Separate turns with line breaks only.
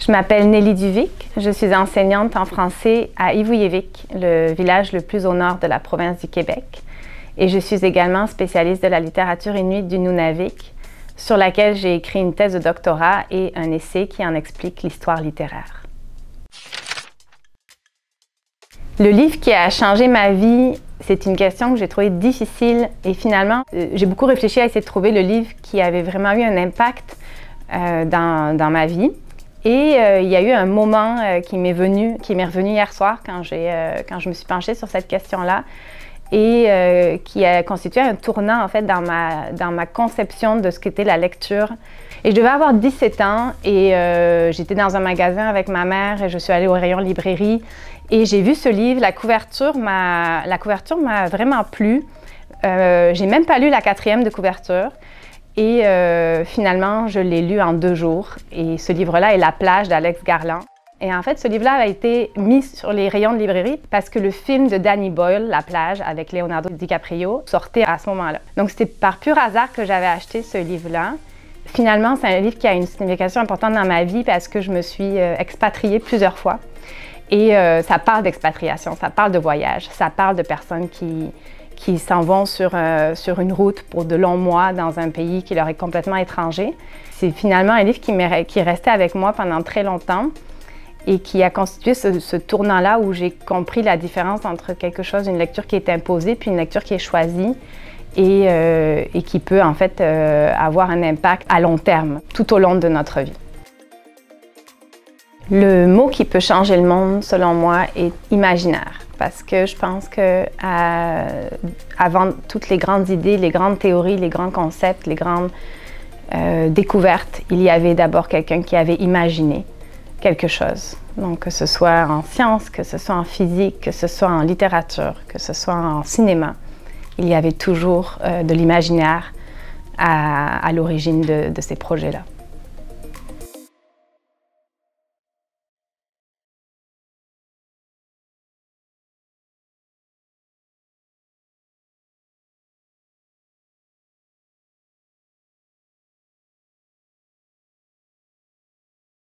Je m'appelle Nelly Duvic, je suis enseignante en français à Ivuyévik, le village le plus au nord de la province du Québec. Et je suis également spécialiste de la littérature inuite du Nunavik, sur laquelle j'ai écrit une thèse de doctorat et un essai qui en explique l'histoire littéraire. Le livre qui a changé ma vie, c'est une question que j'ai trouvée difficile et finalement, j'ai beaucoup réfléchi à essayer de trouver le livre qui avait vraiment eu un impact dans ma vie. Et il y a eu un moment qui m'est revenu hier soir quand je me suis penchée sur cette question-là et qui a constitué un tournant en fait dans ma conception de ce qu'était la lecture. Et je devais avoir 17 ans et j'étais dans un magasin avec ma mère et je suis allée au rayon librairie et j'ai vu ce livre. La couverture m'a vraiment plu. J'ai même pas lu la 4e de couverture. Et finalement, je l'ai lu en 2 jours. Et ce livre-là est La plage d'Alex Garland. Et en fait, ce livre-là a été mis sur les rayons de librairie parce que le film de Danny Boyle, La plage, avec Leonardo DiCaprio, sortait à ce moment-là. Donc c'était par pur hasard que j'avais acheté ce livre-là. Finalement, c'est un livre qui a une signification importante dans ma vie parce que je me suis expatriée plusieurs fois. Et ça parle d'expatriation, ça parle de voyage, ça parle de personnes qui s'en vont sur une route pour de longs mois dans un pays qui leur est complètement étranger. C'est finalement un livre qui est resté avec moi pendant très longtemps et qui a constitué ce tournant-là où j'ai compris la différence entre quelque chose, une lecture qui est imposée puis une lecture qui est choisie et qui peut en fait avoir un impact à long terme, tout au long de notre vie. Le mot qui peut changer le monde, selon moi, est imaginaire. Parce que je pense que avant toutes les grandes idées, les grandes théories, les grands concepts, les grandes découvertes, il y avait d'abord quelqu'un qui avait imaginé quelque chose. Donc que ce soit en sciences, que ce soit en physique, que ce soit en littérature, que ce soit en cinéma, il y avait toujours de l'imaginaire à l'origine de ces projets-là.